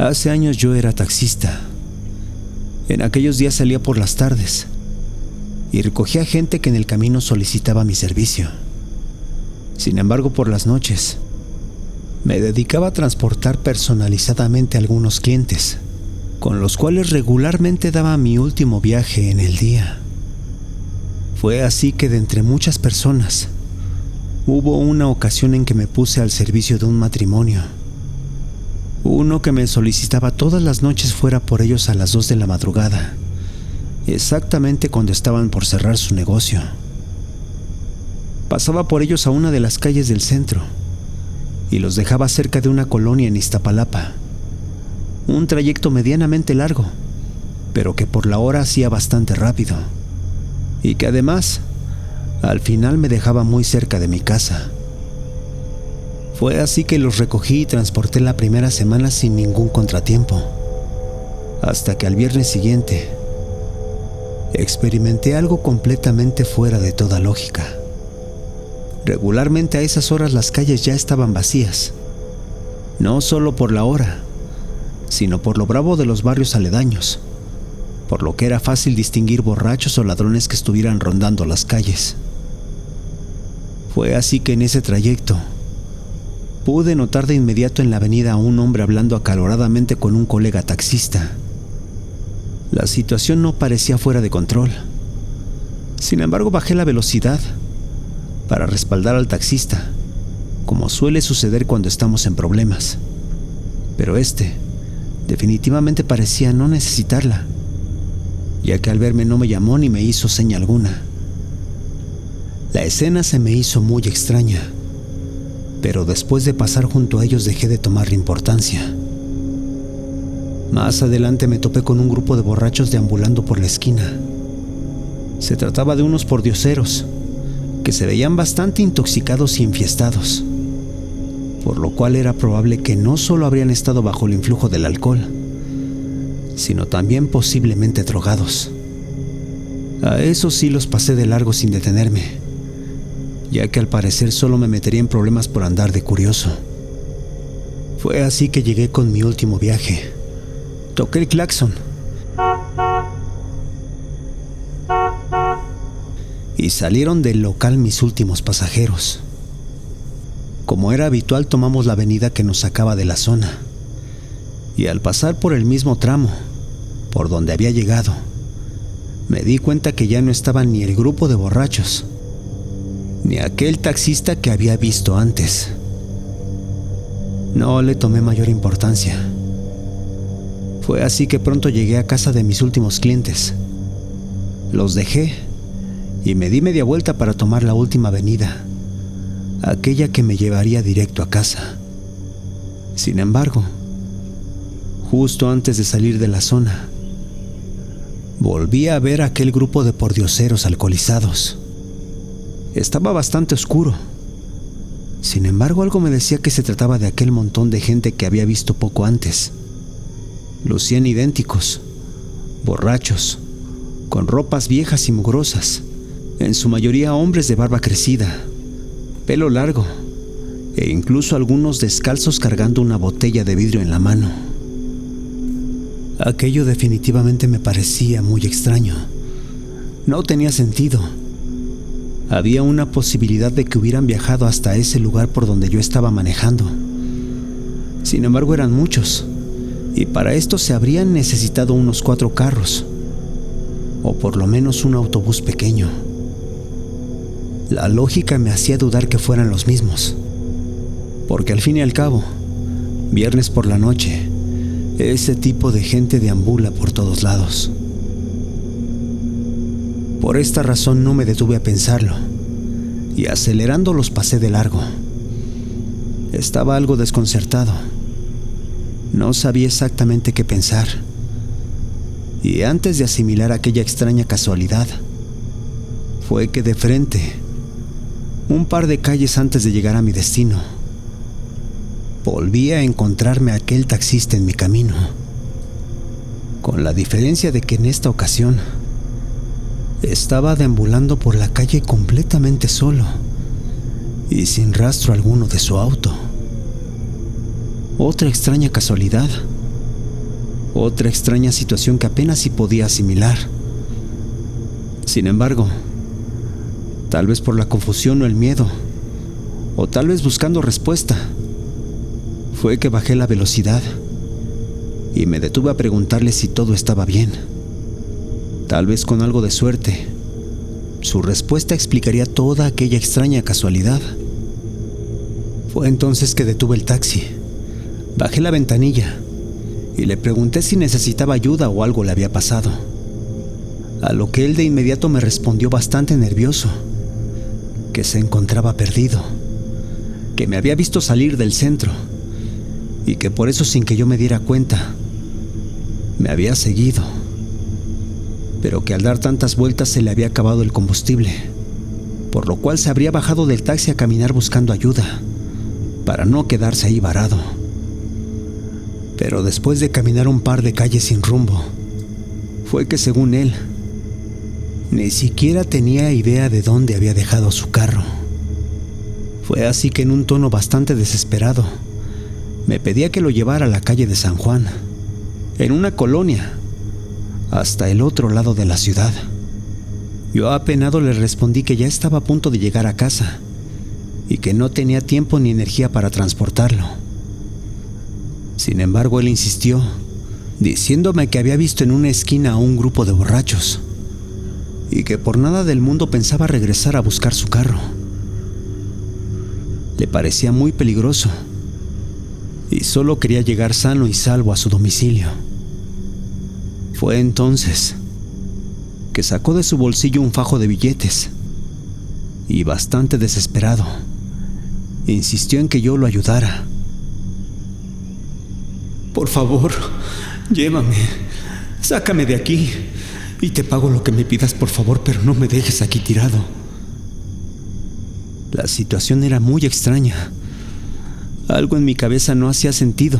Hace años yo era taxista. En aquellos días salía por las tardes y recogía gente que en el camino solicitaba mi servicio. Sin embargo, por las noches me dedicaba a transportar personalizadamente a algunos clientes, con los cuales regularmente daba mi último viaje en el día. Fue así que de entre muchas personas, hubo una ocasión en que me puse al servicio de un matrimonio. Uno que me solicitaba todas las noches fuera por ellos a las 2 de la madrugada, exactamente cuando estaban por cerrar su negocio. Pasaba por ellos a una de las calles del centro y los dejaba cerca de una colonia en Iztapalapa. Un trayecto medianamente largo, pero que por la hora hacía bastante rápido, y que además, al final me dejaba muy cerca de mi casa. Fue así que los recogí y transporté la primera semana sin ningún contratiempo, hasta que al viernes siguiente experimenté algo completamente fuera de toda lógica. Regularmente a esas horas las calles ya estaban vacías, no solo por la hora, sino por lo bravo de los barrios aledaños, por lo que era fácil distinguir borrachos o ladrones que estuvieran rondando las calles. Fue así que en ese trayecto pude notar de inmediato en la avenida a un hombre hablando acaloradamente con un colega taxista. La situación no parecía fuera de control. Sin embargo, bajé la velocidad para respaldar al taxista, como suele suceder cuando estamos en problemas. Pero definitivamente parecía no necesitarla, ya que al verme no me llamó ni me hizo seña alguna. La escena se me hizo muy extraña, pero después de pasar junto a ellos dejé de tomarle importancia. Más adelante me topé con un grupo de borrachos deambulando por la esquina. Se trataba de unos pordioseros que se veían bastante intoxicados y enfiestados, por lo cual era probable que no solo habrían estado bajo el influjo del alcohol, sino también posiblemente drogados. A esos sí los pasé de largo sin detenerme, ya que al parecer solo me metería en problemas por andar de curioso. Fue así que llegué con mi último viaje. Toqué el claxon y salieron del local mis últimos pasajeros. Como era habitual, tomamos la avenida que nos sacaba de la zona, y al pasar por el mismo tramo por donde había llegado, me di cuenta que ya no estaba ni el grupo de borrachos, ni aquel taxista que había visto antes. No le tomé mayor importancia. Fue así que pronto llegué a casa de mis últimos clientes. Los dejé y me di media vuelta para tomar la última avenida, aquella que me llevaría directo a casa. Sin embargo, justo antes de salir de la zona, volví a ver aquel grupo de pordioseros alcoholizados. Estaba bastante oscuro. Sin embargo, algo me decía que se trataba de aquel montón de gente que había visto poco antes. Lucían idénticos, borrachos, con ropas viejas y mugrosas, en su mayoría hombres de barba crecida, pelo largo, e incluso algunos descalzos cargando una botella de vidrio en la mano. Aquello definitivamente me parecía muy extraño. No tenía sentido. Había una posibilidad de que hubieran viajado hasta ese lugar por donde yo estaba manejando. Sin embargo, eran muchos, y para esto se habrían necesitado unos 4 carros, o por lo menos un autobús pequeño. La lógica me hacía dudar que fueran los mismos, porque al fin y al cabo, viernes por la noche, ese tipo de gente deambula por todos lados. Por esta razón no me detuve a pensarlo, y acelerando los pasé de largo. Estaba algo desconcertado. No sabía exactamente qué pensar, y antes de asimilar aquella extraña casualidad, fue que de frente, un par de calles antes de llegar a mi destino, volví a encontrarme a aquel taxista en mi camino, con la diferencia de que en esta ocasión estaba deambulando por la calle completamente solo y sin rastro alguno de su auto. Otra extraña casualidad Otra extraña situación que apenas si podía asimilar. Sin embargo, tal vez por la confusión o el miedo, o tal vez buscando respuesta, fue que bajé la velocidad y me detuve a preguntarle si todo estaba bien. Tal vez con algo de suerte, su respuesta explicaría toda aquella extraña casualidad. Fue entonces que detuve el taxi, bajé la ventanilla y le pregunté si necesitaba ayuda o algo le había pasado. A lo que él de inmediato me respondió bastante nervioso, que se encontraba perdido, que me había visto salir del centro y que por eso, sin que yo me diera cuenta, me había seguido, pero que al dar tantas vueltas se le había acabado el combustible, por lo cual se habría bajado del taxi a caminar buscando ayuda, para no quedarse ahí varado. Pero después de caminar un par de calles sin rumbo, fue que, según él, ni siquiera tenía idea de dónde había dejado su carro. Fue así que, en un tono bastante desesperado, me pedía que lo llevara a la calle de San Juan, en una colonia, hasta el otro lado de la ciudad. Yo apenado le respondí que ya estaba a punto de llegar a casa y que no tenía tiempo ni energía para transportarlo. Sin embargo, él insistió, diciéndome que había visto en una esquina a un grupo de borrachos y que por nada del mundo pensaba regresar a buscar su carro. Le parecía muy peligroso y solo quería llegar sano y salvo a su domicilio. Fue entonces que sacó de su bolsillo un fajo de billetes y, bastante desesperado, insistió en que yo lo ayudara. Por favor, llévame, sácame de aquí y te pago lo que me pidas, por favor, pero no me dejes aquí tirado. La situación era muy extraña. Algo en mi cabeza no hacía sentido,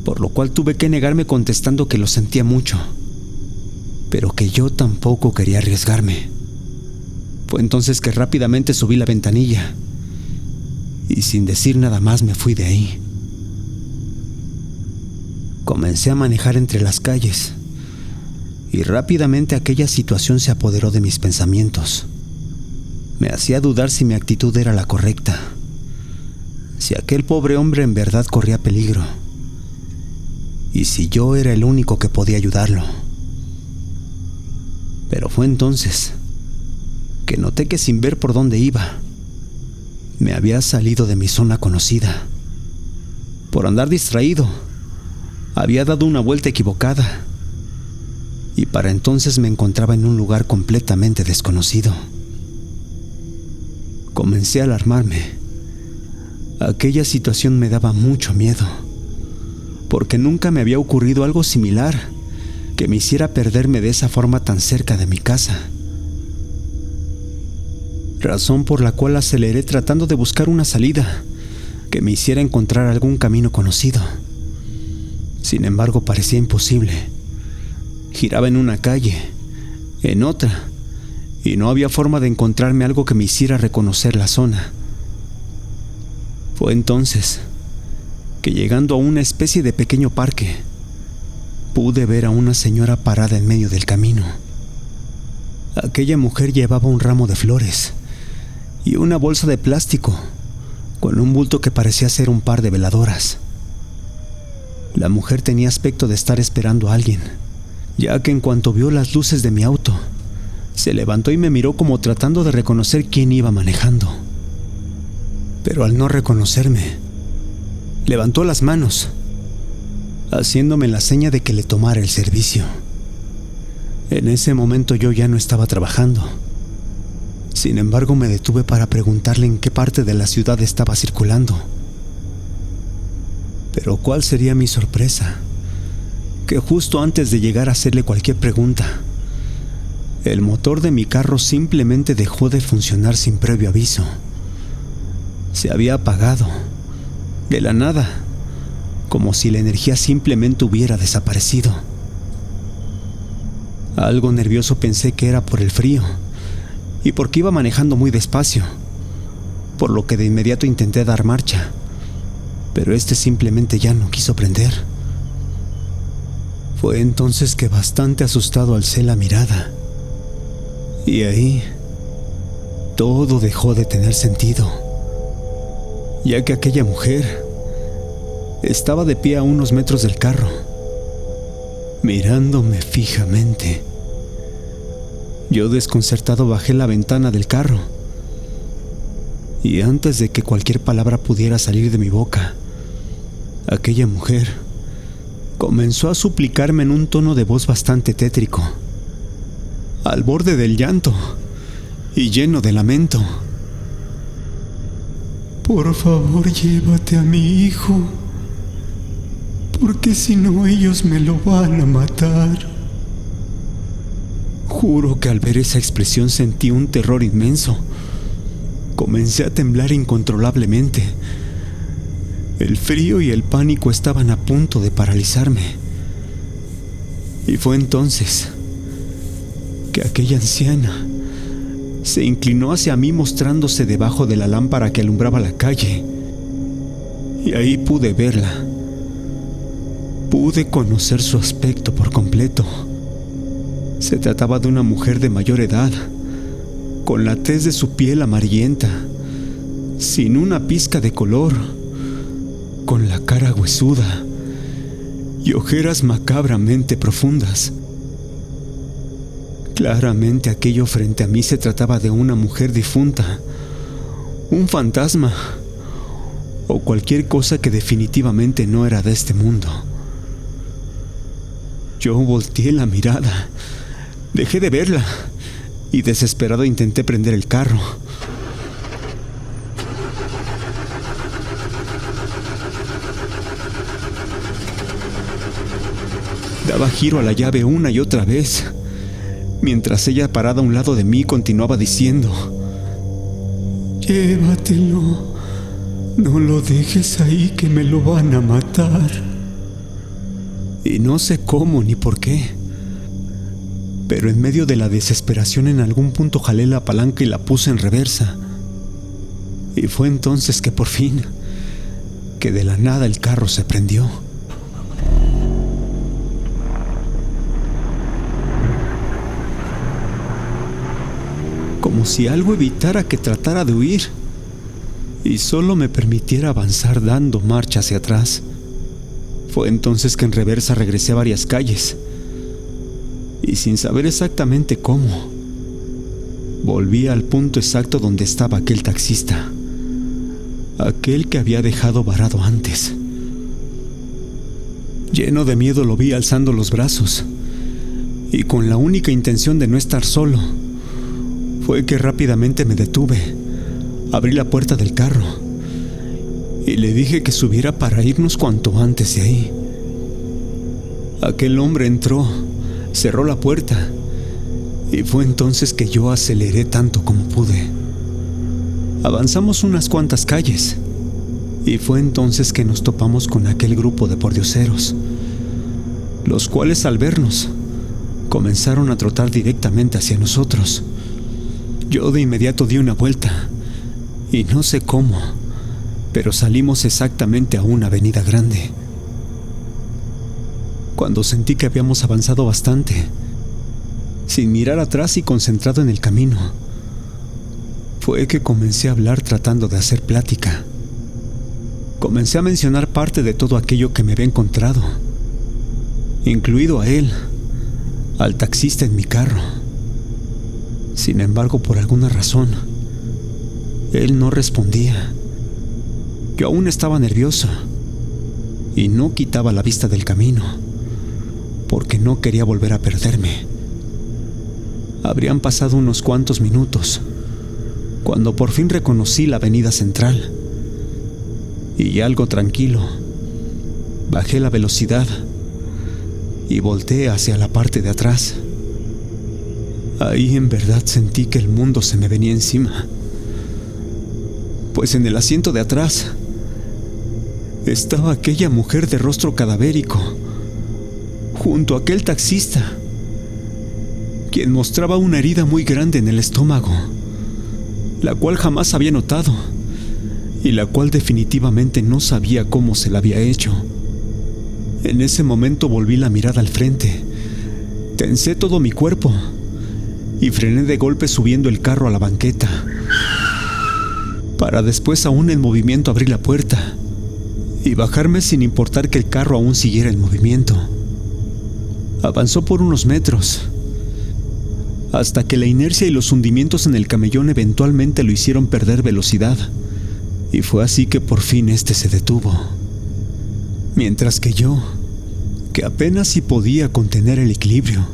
por lo cual tuve que negarme contestando que lo sentía mucho, pero que yo tampoco quería arriesgarme. Fue entonces que rápidamente subí la ventanilla y, sin decir nada más, me fui de ahí. Comencé a manejar entre las calles y rápidamente aquella situación se apoderó de mis pensamientos. Me hacía dudar si mi actitud era la correcta, si aquel pobre hombre en verdad corría peligro y si yo era el único que podía ayudarlo. Pero fue entonces que noté que, sin ver por dónde iba, me había salido de mi zona conocida. Por andar distraído, había dado una vuelta equivocada y para entonces me encontraba en un lugar completamente desconocido. Comencé a alarmarme. Aquella situación me daba mucho miedo, porque nunca me había ocurrido algo similar que me hiciera perderme de esa forma tan cerca de mi casa. Razón por la cual aceleré tratando de buscar una salida que me hiciera encontrar algún camino conocido. Sin embargo, parecía imposible. Giraba en una calle, en otra, y no había forma de encontrarme algo que me hiciera reconocer la zona. Fue entonces que, llegando a una especie de pequeño parque, pude ver a una señora parada en medio del camino. Aquella mujer llevaba un ramo de flores y una bolsa de plástico con un bulto que parecía ser un par de veladoras. La mujer tenía aspecto de estar esperando a alguien, ya que en cuanto vio las luces de mi auto, se levantó y me miró como tratando de reconocer quién iba manejando. Pero al no reconocerme, levantó las manos, haciéndome la seña de que le tomara el servicio. En ese momento yo ya no estaba trabajando. Sin embargo, me detuve para preguntarle en qué parte de la ciudad estaba circulando. Pero ¿cuál sería mi sorpresa? Que justo antes de llegar a hacerle cualquier pregunta, el motor de mi carro simplemente dejó de funcionar sin previo aviso. Se había apagado, de la nada, como si la energía simplemente hubiera desaparecido. Algo nervioso pensé que era por el frío y porque iba manejando muy despacio, por lo que de inmediato intenté dar marcha, pero este simplemente ya no quiso prender. Fue entonces que bastante asustado alcé la mirada. Y ahí todo dejó de tener sentido, ya que aquella mujer estaba de pie a unos metros del carro, mirándome fijamente. Yo, desconcertado, bajé la ventana del carro y antes de que cualquier palabra pudiera salir de mi boca, aquella mujer comenzó a suplicarme en un tono de voz bastante tétrico, al borde del llanto y lleno de lamento. Por favor, llévate a mi hijo, porque si no ellos me lo van a matar. Juro que al ver esa expresión sentí un terror inmenso. Comencé a temblar incontrolablemente. El frío y el pánico estaban a punto de paralizarme. Y fue entonces que aquella anciana se inclinó hacia mí, mostrándose debajo de la lámpara que alumbraba la calle. Y ahí pude verla. Pude conocer su aspecto por completo. Se trataba de una mujer de mayor edad, con la tez de su piel amarillenta, sin una pizca de color, con la cara huesuda y ojeras macabramente profundas. Claramente aquello frente a mí se trataba de una mujer difunta, un fantasma o cualquier cosa que definitivamente no era de este mundo. Yo volteé la mirada, dejé de verla y desesperado intenté prender el carro. Daba giro a la llave una y otra vez, mientras ella, parada a un lado de mí, continuaba diciendo: Llévatelo, no lo dejes ahí que me lo van a matar. Y no sé cómo ni por qué, pero en medio de la desesperación en algún punto jalé la palanca y la puse en reversa. Y fue entonces que por fin, que de la nada el carro se prendió. Como si algo evitara que tratara de huir y solo me permitiera avanzar dando marcha hacia atrás. Fue entonces que en reversa regresé a varias calles y, sin saber exactamente cómo, volví al punto exacto donde estaba aquel taxista, aquel que había dejado varado antes. Lleno de miedo lo vi alzando los brazos y con la única intención de no estar solo, fue que rápidamente me detuve, abrí la puerta del carro y le dije que subiera para irnos cuanto antes de ahí. Aquel hombre entró, cerró la puerta y fue entonces que yo aceleré tanto como pude. Avanzamos unas cuantas calles y fue entonces que nos topamos con aquel grupo de pordioseros, los cuales, al vernos, comenzaron a trotar directamente hacia nosotros. Yo de inmediato di una vuelta y no sé cómo, pero salimos exactamente a una avenida grande. Cuando sentí que habíamos avanzado bastante, sin mirar atrás y concentrado en el camino, fue que comencé a hablar tratando de hacer plática. Comencé a mencionar parte de todo aquello que me había encontrado, incluido a él, al taxista en mi carro. Sin embargo, por alguna razón, él no respondía. Yo aún estaba nervioso y no quitaba la vista del camino, porque no quería volver a perderme. Habrían pasado unos cuantos minutos cuando por fin reconocí la avenida central y, algo tranquilo, bajé la velocidad y volteé hacia la parte de atrás. Ahí en verdad sentí que el mundo se me venía encima, pues en el asiento de atrás estaba aquella mujer de rostro cadavérico, junto a aquel taxista, quien mostraba una herida muy grande en el estómago, la cual jamás había notado y la cual definitivamente no sabía cómo se la había hecho. En ese momento volví la mirada al frente, tensé todo mi cuerpo y frené de golpe subiendo el carro a la banqueta, para después, aún en movimiento, abrir la puerta y bajarme sin importar que el carro aún siguiera en movimiento. Avanzó por unos metros, hasta que la inercia y los hundimientos en el camellón eventualmente lo hicieron perder velocidad, y fue así que por fin este se detuvo. Mientras que yo, que apenas si podía contener el equilibrio,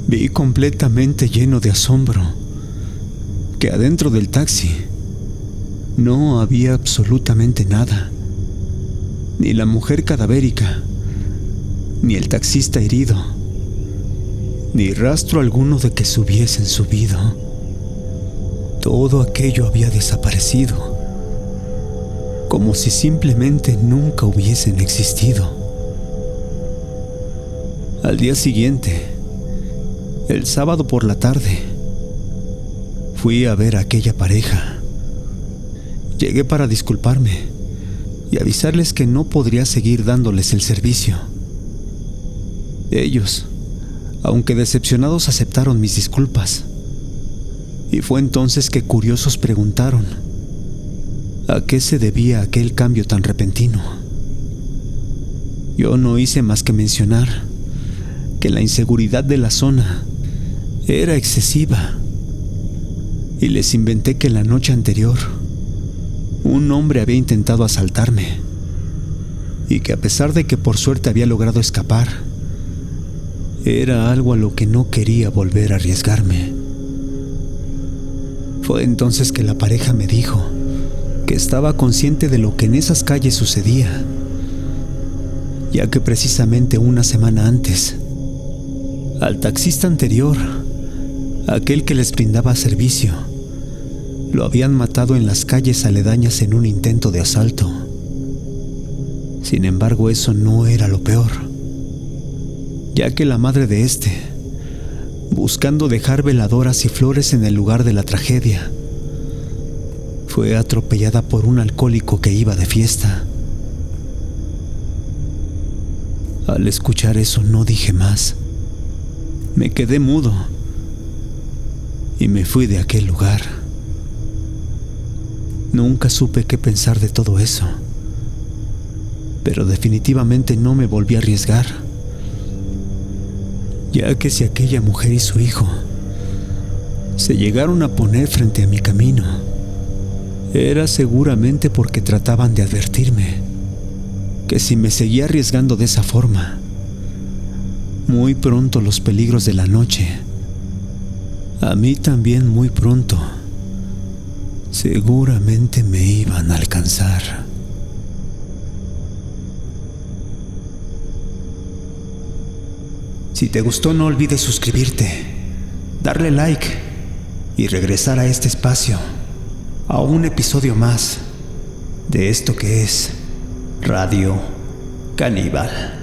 vi completamente lleno de asombro que adentro del taxi no había absolutamente nada. Ni la mujer cadavérica, ni el taxista herido, ni rastro alguno de que se hubiesen subido. Todo aquello había desaparecido, como si simplemente nunca hubiesen existido. Al día siguiente, el sábado por la tarde, fui a ver a aquella pareja. Llegué para disculparme y avisarles que no podría seguir dándoles el servicio. Ellos, aunque decepcionados, aceptaron mis disculpas. Y fue entonces que curiosos preguntaron a qué se debía aquel cambio tan repentino. Yo no hice más que mencionar que la inseguridad de la zona era excesiva, y les inventé que la noche anterior un hombre había intentado asaltarme, y que a pesar de que por suerte había logrado escapar, era algo a lo que no quería volver a arriesgarme. Fue entonces que la pareja me dijo que estaba consciente de lo que en esas calles sucedía, ya que precisamente una semana antes, al taxista anterior, aquel que les brindaba servicio, lo habían matado en las calles aledañas en un intento de asalto. Sin embargo, eso no era lo peor, ya que la madre de este, buscando dejar veladoras y flores en el lugar de la tragedia, fue atropellada por un alcohólico que iba de fiesta. Al escuchar eso no dije más. Me quedé mudo y me fui de aquel lugar. Nunca supe qué pensar de todo eso, pero definitivamente no me volví a arriesgar, ya que si aquella mujer y su hijo se llegaron a poner frente a mi camino, era seguramente porque trataban de advertirme que si me seguía arriesgando de esa forma, muy pronto los peligros de la noche, a mí también muy pronto, seguramente me iban a alcanzar. Si te gustó, no olvides suscribirte, darle like y regresar a este espacio, a un episodio más de esto que es Radio Caníbal.